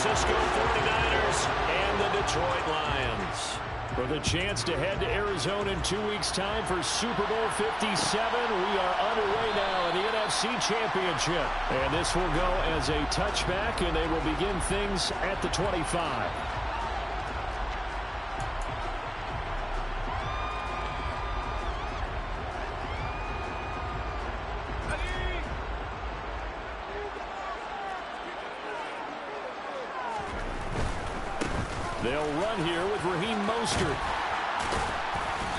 Francisco 49ers and the Detroit Lions. For the chance to head to Arizona in 2 weeks' time for Super Bowl 57, we are underway now in the NFC Championship. And this will go as a touchback, and they will begin things at the 25. They'll run here with Raheem Mostert.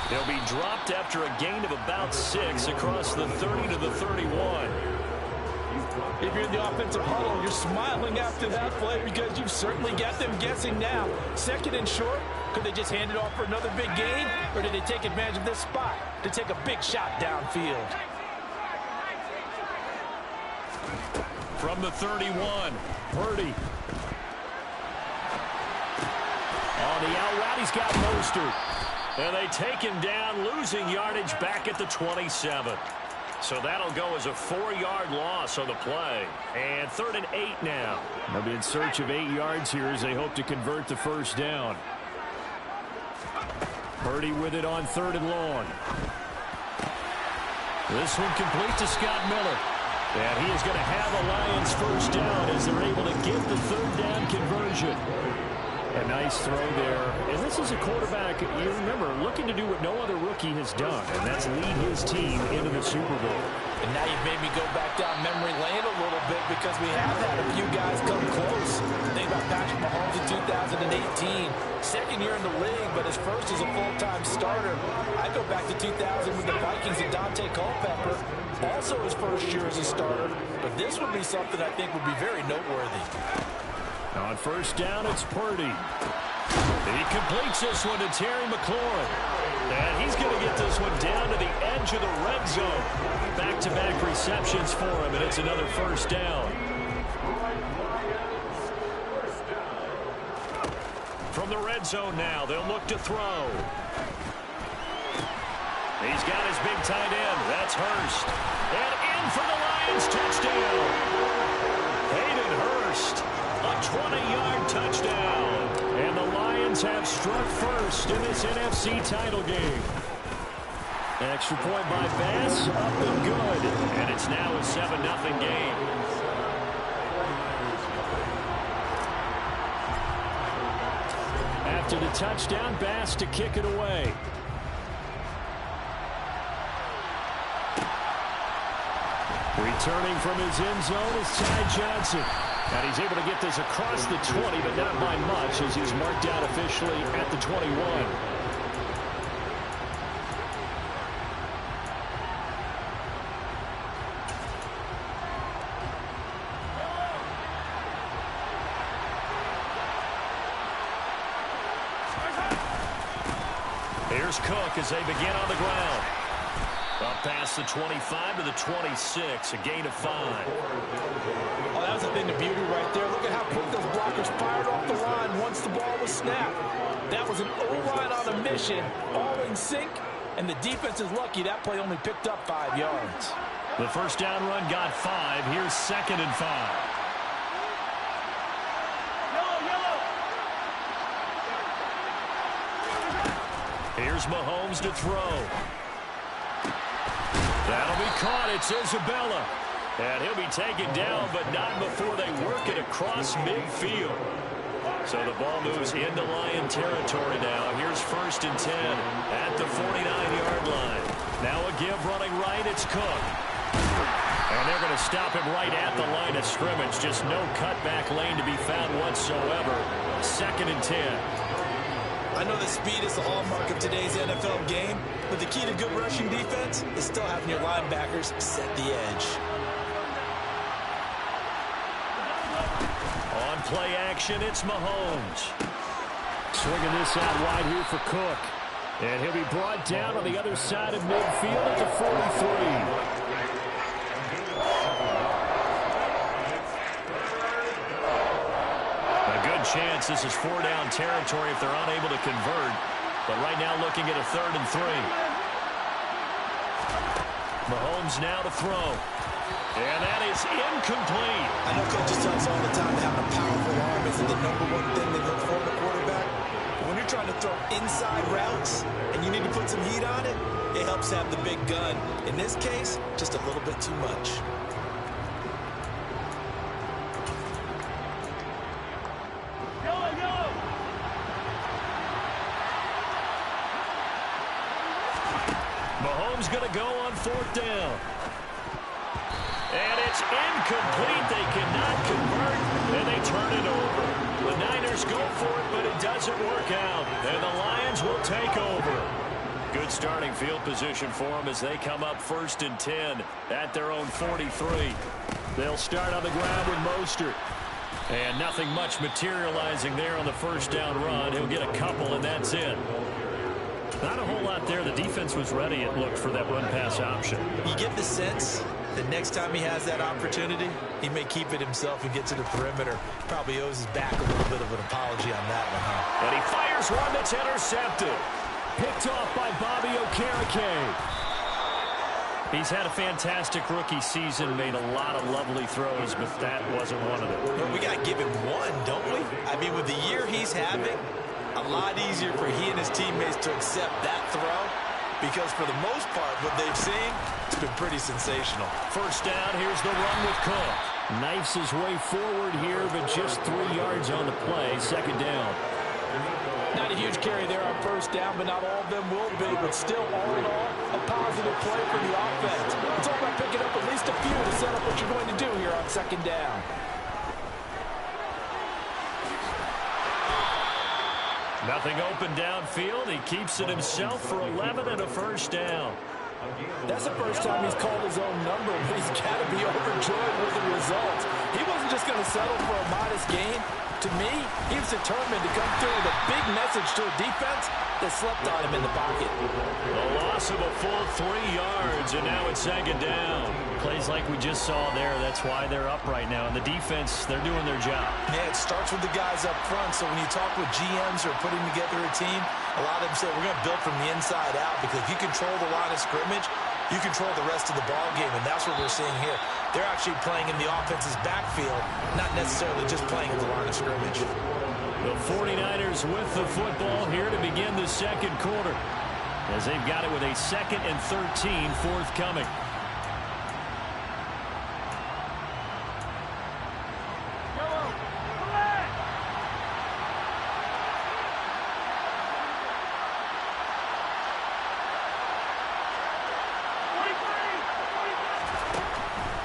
He'll be dropped after a gain of about 6 across the 30 to the 31. If you're in the offensive huddle, you're smiling after that play because you've certainly got them guessing now. Second and short, could they just hand it off for another big gain? Or did they take advantage of this spot to take a big shot downfield? From the 31, Purdy. On the out route, he's got Mostert. And they take him down, losing yardage back at the 27. So that'll go as a 4-yard loss on the play. And 3rd and 8 now. They'll be in search of 8 yards here as they hope to convert the first down. Purdy with it on 3rd and long. This one complete to Scott Miller. And he is going to have a Lions first down as they're able to get the 3rd down conversion. A nice throw there. And this is a quarterback, you remember, looking to do what no other rookie has done, and that's lead his team into the Super Bowl. And now you've made me go back down memory lane a little bit because we have had a few guys come close. Think about Patrick Mahomes in 2018. Second year in the league, but his first as a full-time starter. I go back to 2000 with the Vikings and Dante Culpepper. Also his first year as a starter. But this would be something I think would be very noteworthy. On first down, it's Purdy. He completes this one to Terry McLaurin. And he's going to get this one down to the edge of the red zone. Back-to-back receptions for him, and it's another first down. From the red zone now, they'll look to throw. He's got his big tight end. That's Hurst. And in for the Lions touchdown. Hayden Hurst. A 20-yard touchdown. And the Lions have struck first in this NFC title game. An extra point by Bass, up and good. And it's now a 7-0 game. After the touchdown, Bass to kick it away. Returning from his end zone is Ty Johnson. And he's able to get this across the 20, but not by much as he's marked out officially at the 21. Here's Cook as they begin on the ground. Up past the 25 to the 26, a gain of 5. Oh, that was a thing of beauty right there. Look at how quick those blockers fired off the line once the ball was snapped. That was an O-line on a mission, all in sync, and the defense is lucky that play only picked up 5 yards. The first down run got 5. Here's 2nd and 5. Here's Mahomes to throw. That'll be caught. It's Isabella. And he'll be taken down, but not before they work it across midfield. So the ball moves into Lion territory now. Here's 1st and 10 at the 49-yard line. Now a give running right. It's Cook. And they're going to stop him right at the line of scrimmage. Just no cutback lane to be found whatsoever. 2nd and 10. I know that speed is the hallmark of today's NFL game, but the key to good rushing defense is still having your linebackers set the edge. On play action, it's Mahomes. Swinging this out wide here for Cook. And he'll be brought down on the other side of midfield at the 43. Chance this is 4-down territory if they're unable to convert, but right now looking at a 3rd and 3. Mahomes now to throw, and that is incomplete. I know coaches tell us all the time that having a powerful arm isn't the number one thing they look for in a quarterback. But when you're trying to throw inside routes and you need to put some heat on it, it helps have the big gun. In this case, just a little bit too much. Mahomes going to go on 4th down. And it's incomplete. They cannot convert, and they turn it over. The Niners go for it, but it doesn't work out. And the Lions will take over. Good starting field position for them as they come up 1st and 10 at their own 43. They'll start on the ground with Mostert. And nothing much materializing there on the 1st down run. He'll get a couple, and that's it. Not a whole lot there. The defense was ready, it looked, for that run-pass option. You get the sense that next time he has that opportunity, he may keep it himself and get to the perimeter. Probably owes his back a little bit of an apology on that one, huh? And he fires one that's intercepted. Picked off by Bobby Okereke. He's had a fantastic rookie season, made a lot of lovely throws, but that wasn't one of them. Well, we got to give him one, don't we? I mean, with the year he's having, a lot easier for he and his teammates to accept that throw, because for the most part, what they've seen, it's been pretty sensational. 1st down, here's the run with Cook. Knifes his way forward here, but just 3 yards on the play. 2nd down. Not a huge carry there on 1st down, but not all of them will be. But still, all in all, a positive play for the offense. It's all about picking up at least a few to set up what you're going to do here on 2nd down. Nothing open downfield. He keeps it himself for 11 and a 1st down. That's the first time he's called his own number, but he's got to be overjoyed with the results. He wasn't just going to settle for a modest gain. To me, he was determined to come through with a big message to a defense that slept on him in the pocket. A loss of a full 3 yards, and now it's 2nd down. Plays like we just saw there. That's why they're up right now. And the defense, they're doing their job. Yeah, it starts with the guys up front. So when you talk with GMs who are putting together a team, a lot of them say we're going to build from the inside out, because if you control the line of scrimmage, you control the rest of the ball game, and that's what we're seeing here. They're actually playing in the offense's backfield, not necessarily just playing in the line of scrimmage. The 49ers with the football here to begin the 2nd quarter, as they've got it with a 2nd and 13 forthcoming.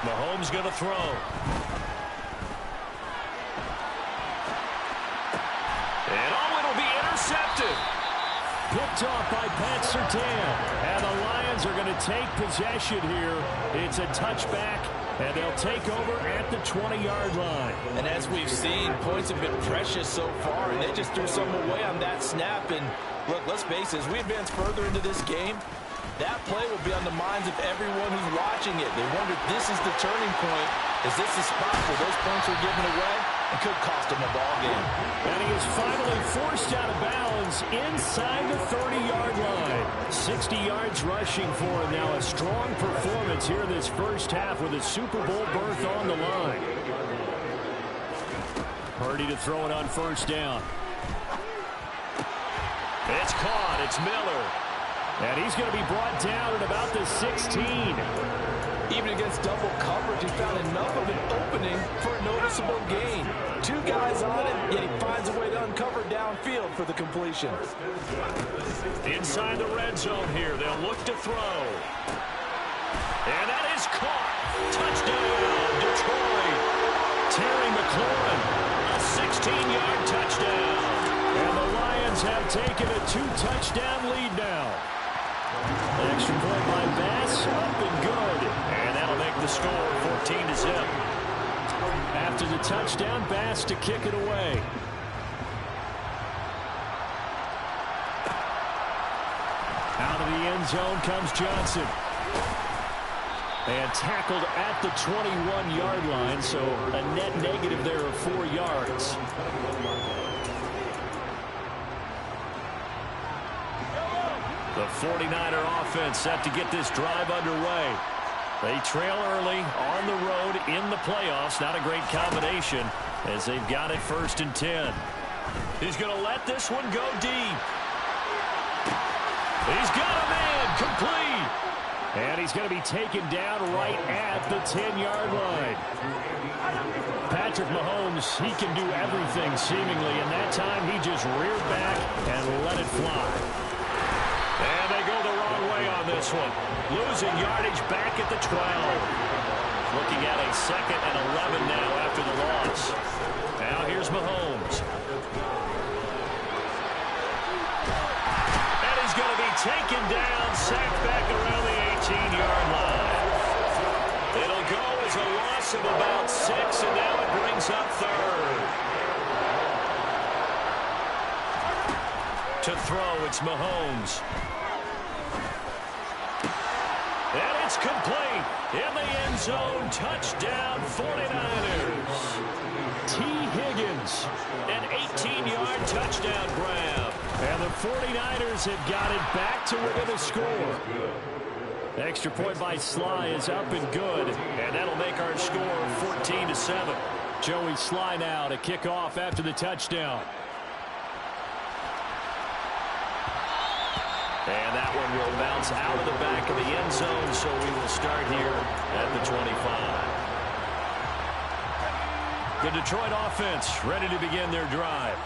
Mahomes going to throw. And it'll be intercepted. Picked off by Pat Surtain. And the Lions are going to take possession here. It's a touchback, and they'll take over at the 20-yard line. And as we've seen, points have been precious so far, and they just threw some away on that snap. And look, let's face it, as we advance further into this game, that play will be on the minds of everyone who's watching it. They wonder if this is the turning point. Is this the spot where those points are given away? It could cost him a ball game. And he is finally forced out of bounds inside the 30-yard line. 60 yards rushing for him now. A strong performance here this 1st half with a Super Bowl berth on the line. Purdy to throw it on 1st down. It's caught. It's Miller. And he's going to be brought down at about the 16. Even against double coverage, he found enough of an opening for a noticeable gain. 2 guys on it, yet he finds a way to uncover downfield for the completion. Inside the red zone here, they'll look to throw. And that is caught. Touchdown, Detroit. Terry McLaurin, a 16-yard touchdown. And the Lions have taken a 2-touchdown lead now. Extra point by Bass, up and good. And that'll make the score 14-0. After the touchdown, Bass to kick it away. Out of the end zone comes Johnson. And tackled at the 21-yard line, so a net negative there of 4 yards. The 49er offense set to get this drive underway. They trail early on the road in the playoffs. Not a great combination. as they've got it 1st and 10. He's going to let this one go deep. He's got a man complete. And he's going to be taken down right at the 10-yard line. Patrick Mahomes, he can do everything seemingly, and that time he just reared back and let it fly. And they go the wrong way on this one. Losing yardage back at the 12. Looking at a 2nd and 11 now after the loss. Now here's Mahomes. And he's going to be taken down, sacked back around the 18-yard line. It'll go as a loss of about 6, and now it brings up 3rd. To throw, it's Mahomes. And it's complete. In the end zone, touchdown 49ers. T. Higgins, an 18-yard touchdown grab. And the 49ers have got it back to within a score. Extra point by Sly is up and good, and that'll make our score 14-7. Joey Sly now to kick off after the touchdown. And that one will bounce out of the back of the end zone, so we will start here at the 25. The Detroit offense ready to begin their drive.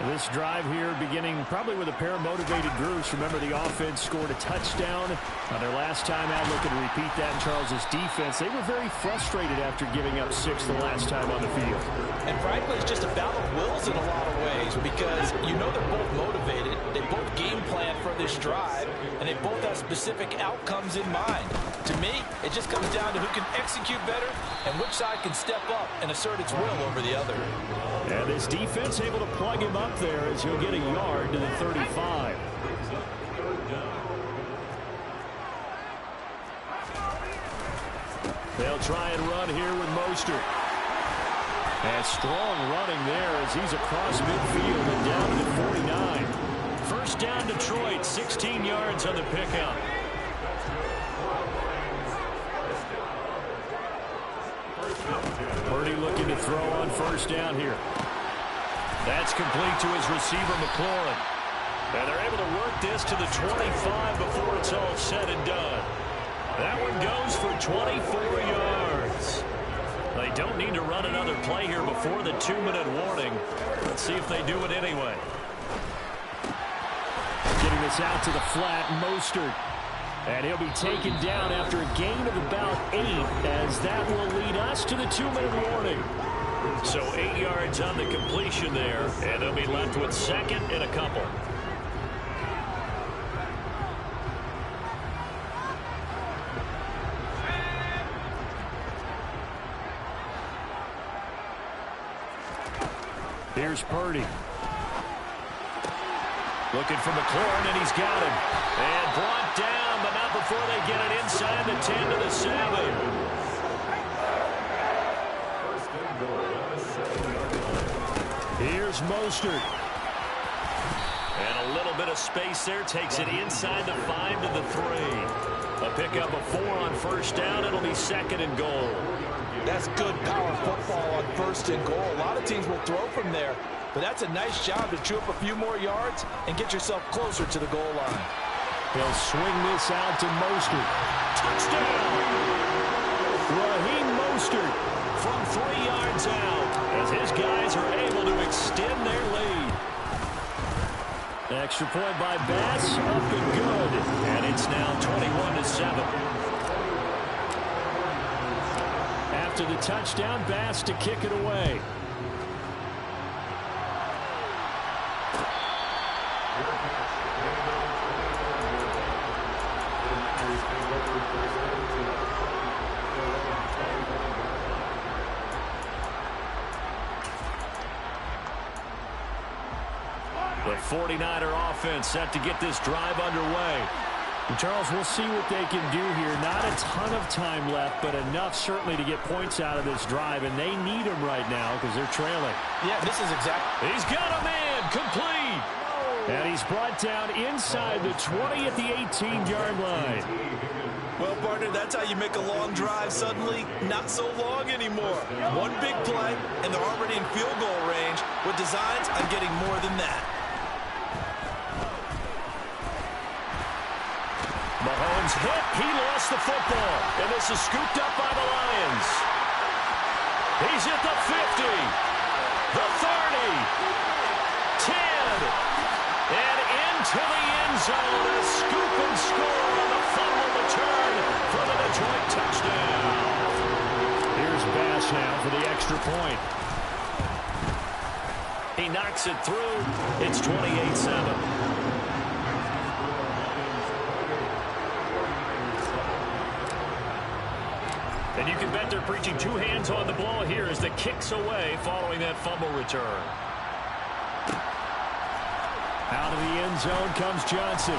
This drive here beginning probably with a pair of motivated groups. Remember, the offense scored a touchdown on their last time out. Looking to repeat that in Charles's defense. They were very frustrated after giving up 6 the last time on the field. And frankly, it's just a battle of wills in a lot of ways, because you know they're both motivated. They both game plan for this drive, and they both have specific outcomes in mind. To me, it just comes down to who can execute better and which side can step up and assert its will over the other. And this defense able to plug him up there as he'll get a yard to the 35. They'll try and run here with Mostert. And strong running there as he's across midfield and down to the 49. First down Detroit, 16 yards on the pickup. Purdy looking to throw on first down here. That's complete to his receiver, McLaurin. And they're able to work this to the 25 before it's all said and done. That one goes for 24 yards. They don't need to run another play here before the 2-minute warning. Let's see if they do it anyway. Getting this out to the flat, Mostert. And he'll be taken down after a gain of about 8, as that will lead us to the 2-minute warning. So 8 yards on the completion there, and they'll be left with 2nd and a couple. Here's Purdy. Looking for McLaurin, and he's got him. And brought down, but not before they get it inside the 10 to the 7. Here's Mostert. And a little bit of space there. Takes it inside the 5 to the 3. A pickup of 4 on first down. It'll be 2nd and goal. That's good power football on 1st and goal. A lot of teams will throw from there, but that's a nice job to chew up a few more yards and get yourself closer to the goal line. They'll swing this out to Mostert. Touchdown! Raheem Mostert from 3 yards out as his guys are able to extend their lead. Extra point by Bass, up and good. And it's now 21-7. After the touchdown, Bass to kick it away. The 49er offense set to get this drive underway. And Charles, we'll see what they can do here. Not a ton of time left, but enough certainly to get points out of this drive, and they need them right now because they're trailing. Yeah, this is exactly. He's got a man complete. And he's brought down inside the 20 at the 18-yard line. Well, partner, that's how you make a long drive suddenly not so long anymore. One big play, and they're already in field goal range with designs on getting more than that. Mahomes hit. He lost the football. And this is scooped up by the Lions. He's at the 50, the 30, 10, and into the end zone. A scoop and score on the fumble return for the Detroit touchdown. Here's Bass now for the extra point. He knocks it through. It's 28-7. And you can bet they're preaching two hands on the ball here as the kick's away following that fumble return. Out of the end zone comes Johnson.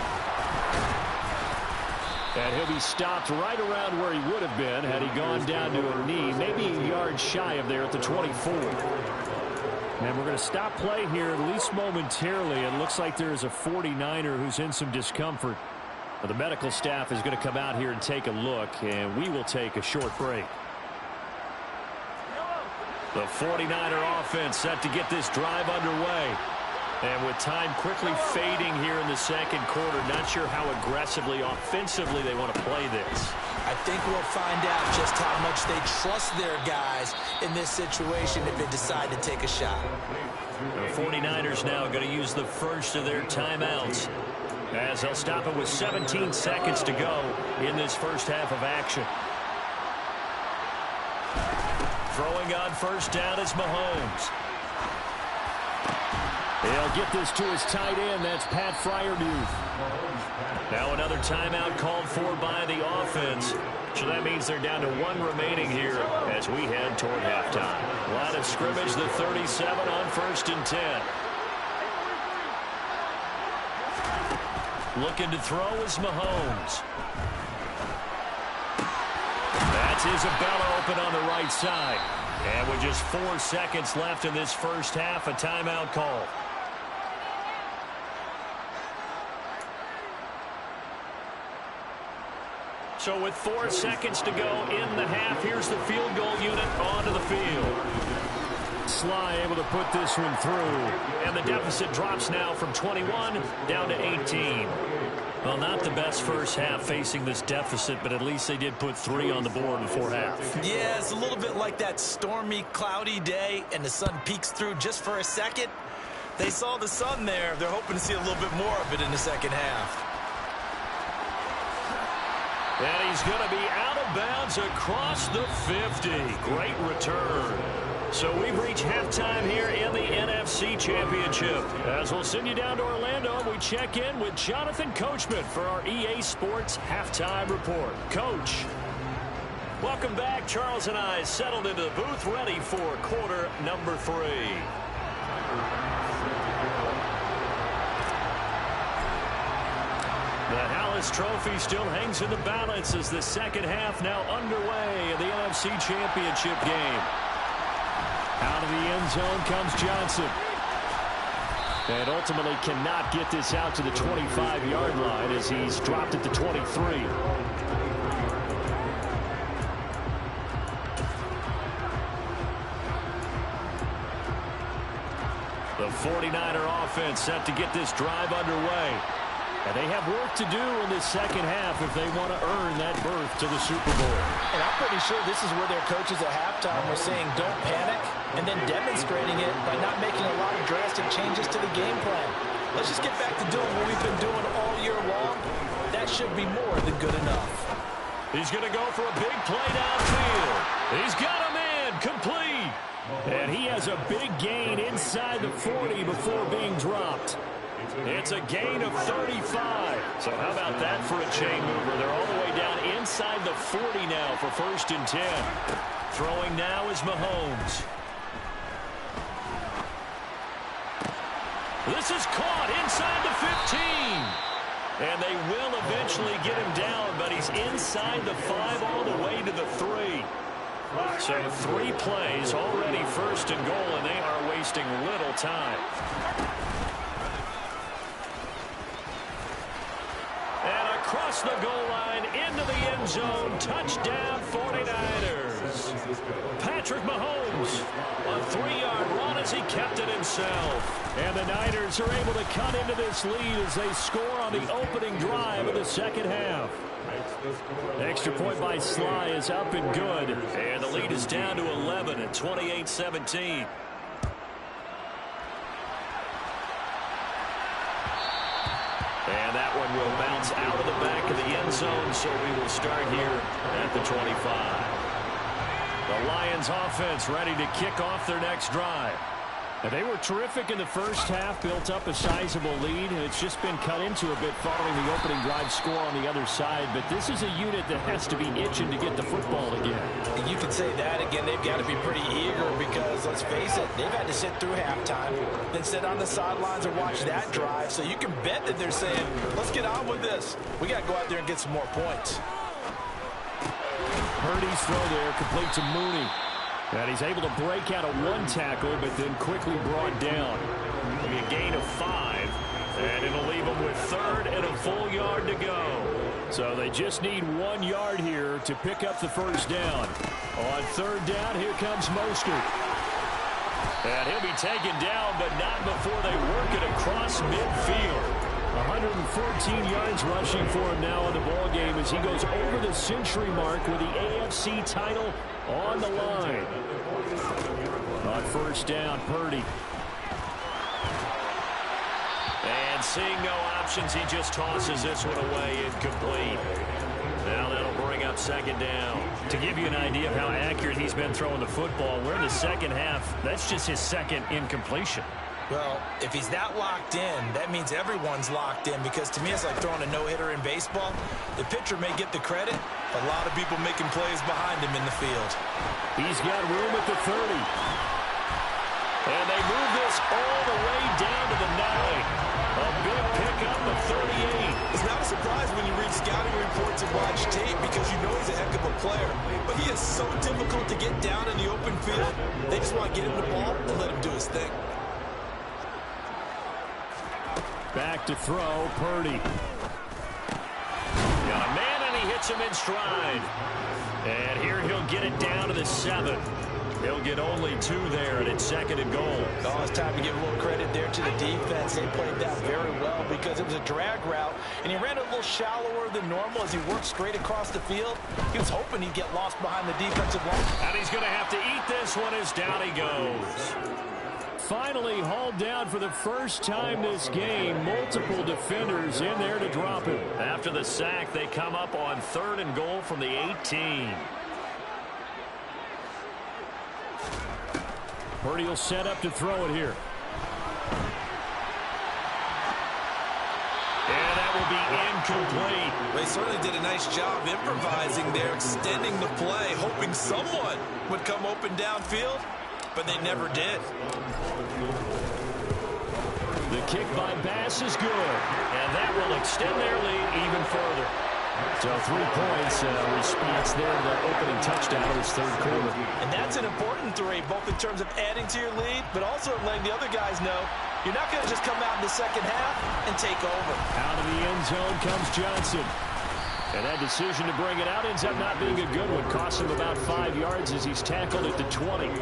And he'll be stopped right around where he would have been had he gone down to a knee, maybe a yard shy of there at the 24. And we're going to stop play here at least momentarily. It looks like there's a 49er who's in some discomfort. The medical staff is going to come out here and take a look, and we will take a short break. The 49er offense set to get this drive underway. And with time quickly fading here in the second quarter, not sure how aggressively, offensively they want to play this. I think we'll find out just how much they trust their guys in this situation if they decide to take a shot. The 49ers now going to use the first of their timeouts, as they'll stop it with 17 seconds to go in this first half of action. Throwing on first down is Mahomes. He'll get this to his tight end. That's Pat Freiermuth. Now another timeout called for by the offense. So that means they're down to one remaining here as we head toward halftime. Line of scrimmage, the 37 on 1st and 10. Looking to throw is Mahomes. That's Isabella open on the right side. And with just 4 seconds left in this first half, a timeout call. So with 4 seconds to go in the half, here's the field goal unit onto the field. Sly able to put this one through. And the deficit drops now from 21 down to 18. Well, not the best first half facing this deficit, but at least they did put 3 on the board before half. Yeah, it's a little bit like that stormy, cloudy day, and the sun peeks through just for a second. They saw the sun there. They're hoping to see a little bit more of it in the second half. And he's going to be out of bounds across the 50. Great return. So we've reached halftime here in the NFC Championship. As we'll send you down to Orlando, we check in with Jonathan Coachman for our EA Sports Halftime Report. Coach. Welcome back. Charles and I settled into the booth ready for quarter number 3. The Hallis Trophy still hangs in the balance as the second half now underway in the NFC Championship game. Out of the end zone comes Johnson. And ultimately cannot get this out to the 25-yard line as he's dropped at the 23. The 49er offense set to get this drive underway. And they have work to do in this second half if they want to earn that berth to the Super Bowl. And I'm pretty sure this is where their coaches at halftime were saying don't panic, and then demonstrating it by not making a lot of drastic changes to the game plan. Let's just get back to doing what we've been doing all year long. That should be more than good enough. He's going to go for a big play downfield. He's got a man complete. And he has a big gain inside the 40 before being dropped. It's a gain of 35. So how about that for a chain mover? They're all the way down inside the 40 now for 1st and 10. Throwing now is Mahomes. This is caught inside the 15. And they will eventually get him down, but he's inside the 5 all the way to the 3. So 3 plays already 1st and goal, and they are wasting little time. across the goal line into the end zone. Touchdown 49ers. Patrick Mahomes, a 3-yard run as he kept it himself. And the Niners are able to cut into this lead as they score on the opening drive of the second half. Extra point by Sly is up and good. And the lead is down to 11 at 28-17. And that one will bounce out of the back of the end zone, so we will start here at the 25. The Lions offense ready to kick off their next drive. And they were terrific in the first half, built up a sizable lead, and it's just been cut into a bit following the opening drive score on the other side. But this is a unit that has to be itching to get the football again. You could say that again. They've got to be pretty eager because, let's face it, they've had to sit through halftime, then sit on the sidelines and watch that drive. So you can bet that they're saying, let's get on with this. We got to go out there and get some more points. Purdy's throw there, complete to Mooney. And he's able to break out of one tackle, but then quickly brought down. It'll be a gain of 5, and it'll leave them with 3rd and a full yard to go. So they just need 1 yard here to pick up the first down. On 3rd down, here comes Mostert. And he'll be taken down, but not before they work it across midfield. 114 yards rushing for him now in the ballgame as he goes over the century mark with the AFC title on the line. On 1st down, Purdy. And seeing no options, he just tosses this one away incomplete. Now that'll bring up 2nd down. To give you an idea of how accurate he's been throwing the football, we're in the second half. That's just his 2nd incompletion. Well, if he's that locked in, that means everyone's locked in, because to me it's like throwing a no-hitter in baseball. The pitcher may get the credit, a lot of people making plays behind him in the field. He's got room at the 30. And they move this all the way down to the 9. A big pickup of 38. It's not a surprise when you read scouting reports and watch tape, because you know he's a heck of a player. But he is so difficult to get down in the open field. They just want to get him the ball and let him do his thing. Back to throw, Purdy. Got a man, and he hits him in stride. And here he'll get it down to the 7. He'll get only 2 there, and it's 2nd and goal. Oh, it's time to give a little credit there to the defense. They played that very well because it was a drag route, and he ran a little shallower than normal as he worked straight across the field. He was hoping he'd get lost behind the defensive line. And he's going to have to eat this one as down he goes. Finally hauled down for the first time this game. Multiple defenders in there to drop him. After the sack, they come up on 3rd and goal from the 18. Purdy will set up to throw it here. And that will be incomplete. They certainly did a nice job improvising there, extending the play, hoping someone would come open downfield, but they never did. The kick by Bass is good, and that will extend their lead even further. So 3 points, response there to that opening touchdown in this 3rd quarter. And that's an important 3, both in terms of adding to your lead, but also letting the other guys know you're not going to just come out in the second half and take over. Out of the end zone comes Johnson. And that decision to bring it out ends up not being a good one. Costs him about 5 yards as he's tackled at the 20.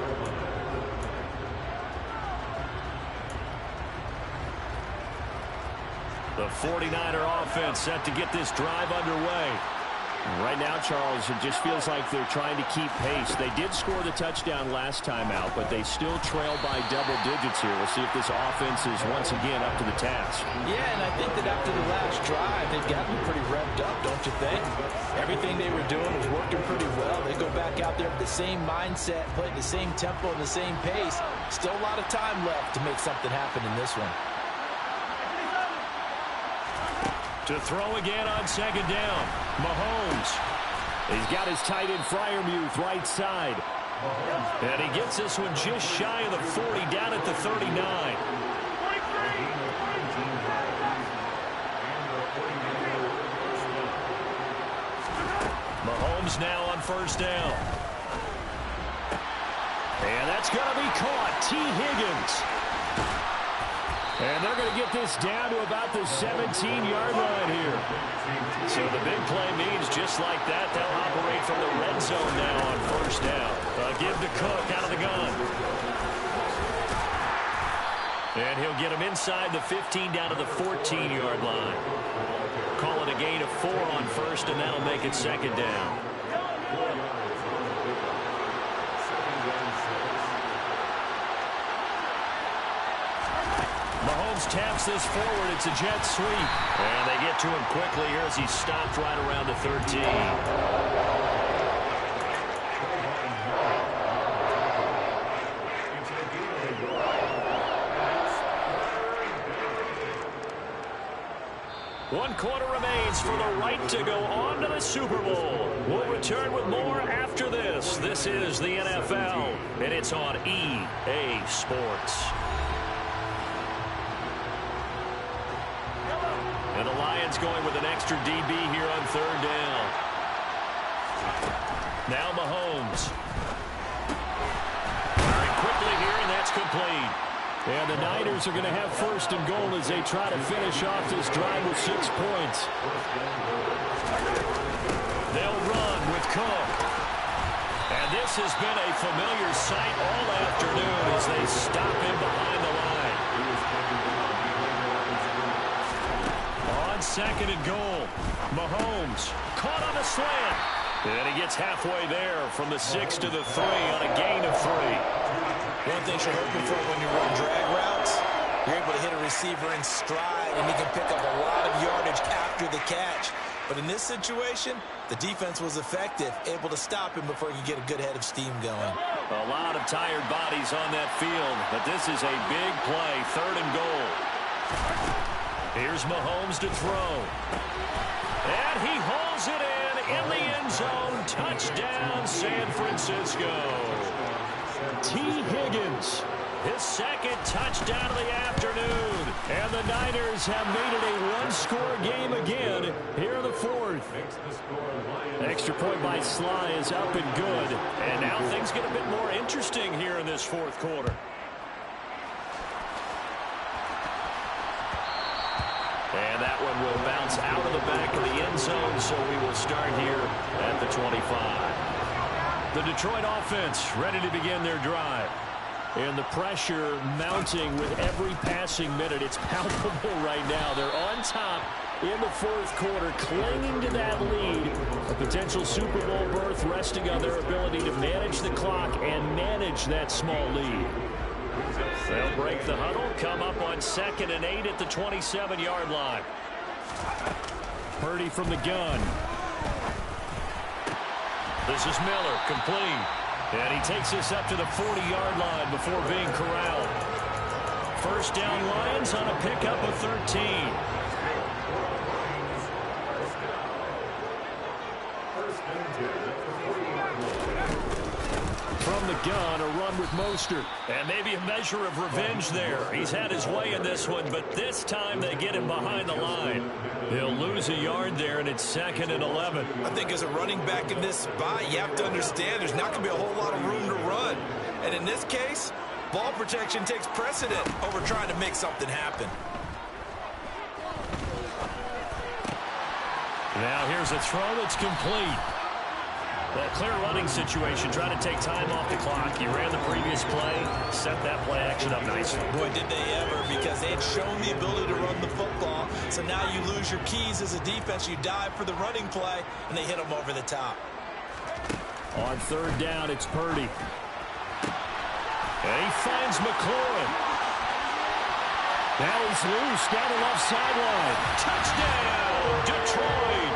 The 49er offense set to get this drive underway. Right now, Charles, it just feels like they're trying to keep pace. They did score the touchdown last time out, but they still trail by double digits here. We'll see if this offense is once again up to the task. Yeah, and I think that after the last drive, they've gotten pretty revved up, don't you think? Everything they were doing was working pretty well. They go back out there with the same mindset, playing the same tempo and the same pace. Still a lot of time left to make something happen in this one. To throw again on 2nd down, Mahomes. He's got his tight end Freiermuth right side. And he gets this one just shy of the 40, down at the 39. Mahomes now on 1st down. And that's going to be caught. T. Higgins. And they're going to get this down to about the 17-yard line here. So the big play means just like that, they'll operate from the red zone now on first down. Give to Cook out of the gun. And he'll get him inside the 15 down to the 14-yard line. Call it a gain of 4 on first, and that'll make it second down. Mahomes taps this forward. It's a jet sweep. And they get to him quickly here as he's stopped right around the 13. One quarter remains for the right to go on to the Super Bowl. We'll return with more after this. This is the NFL, and it's on EA Sports. And the Lions going with an extra DB here on third down. Now Mahomes. Firing quickly here, and that's complete. And the Niners are going to have first and goal as they try to finish off this drive with 6 points. They'll run with Cook. And this has been a familiar sight all afternoon as they stop him behind the line. On second and goal, Mahomes caught on the slant. And he gets halfway there from the 6 to the 3 on a gain of 3. One thing you're hoping for when you run drag routes, you're able to hit a receiver in stride, and he can pick up a lot of yardage after the catch. But in this situation, the defense was effective, able to stop him before he could get a good head of steam going. A lot of tired bodies on that field, but this is a big play, third and goal. Here's Mahomes to throw. And he hauls it in the end zone. Touchdown, San Francisco. T. Higgins, his second touchdown of the afternoon. And the Niners have made it a one-score game again here in the fourth. Extra point by Sly is up and good. And now things get a bit more interesting here in this fourth quarter. And that one will bounce out of the back of the end zone, so we will start here at the 25. The Detroit offense ready to begin their drive. And the pressure mounting with every passing minute. It's palpable right now. They're on top in the fourth quarter, clinging to that lead. A potential Super Bowl berth resting on their ability to manage the clock and manage that small lead. They'll break the huddle, come up on 2nd and 8 at the 27-yard line. Purdy from the gun. This is Miller, complete. And he takes this up to the 40-yard line before being corralled. First down Lions on a pickup of 13. From the gun, a run with Mostert. And maybe a measure of revenge there. He's had his way in this one, but this time they get him behind the line. He'll lose a yard there, and it's 2nd and 11. I think as a running back in this spot, you have to understand there's not going to be a whole lot of room to run. And in this case, ball protection takes precedent over trying to make something happen. Now here's a throw that's complete. Well, clear running situation. Trying to take time off the clock. You ran the previous play, set that play action up nicely. Boy, did they ever, because they had shown the ability to run the football. So now you lose your keys as a defense. You dive for the running play, and they hit them over the top. On third down, it's Purdy. And he finds McLaurin. Now he's loose down the left sideline. Touchdown, Detroit.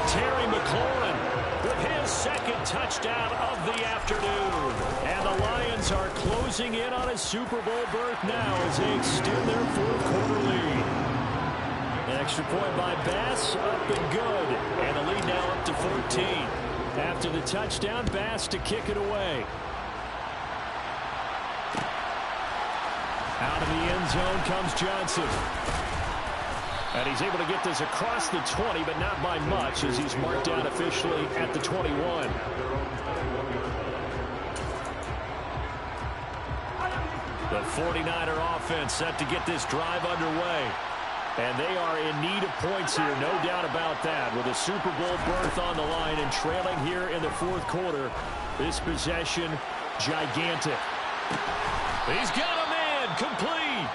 Terry McLaurin with his second touchdown of the afternoon. And the Lions are closing in on a Super Bowl berth now as they extend their fourth quarter lead. An extra point by Bass, up and good. And the lead now up to 14. After the touchdown, Bass to kick it away. Out of the end zone comes Johnson. And he's able to get this across the 20, but not by much, as he's marked down officially at the 21. The The 49er offense set to get this drive underway. And they are in need of points here, no doubt about that. With a Super Bowl berth on the line and trailing here in the fourth quarter, this possession, gigantic. He's got a man, complete.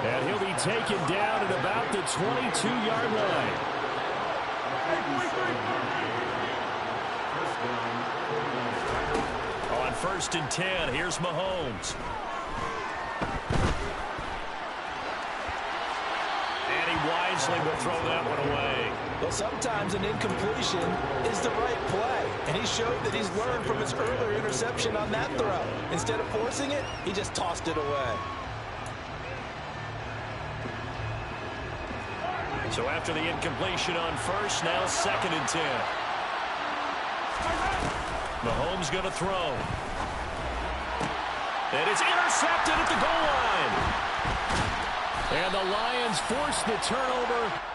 And he'll be taken down at about the 22-yard line. On 1st and 10, here's Mahomes. Wisely will throw that one away. Well, sometimes an incompletion is the right play, and he showed that he's learned from his earlier interception on that throw. Instead of forcing it, he just tossed it away. So after the incompletion on 1st, now 2nd and 10. Mahomes going to throw. And it's intercepted at the goal line. And the Lions force the turnover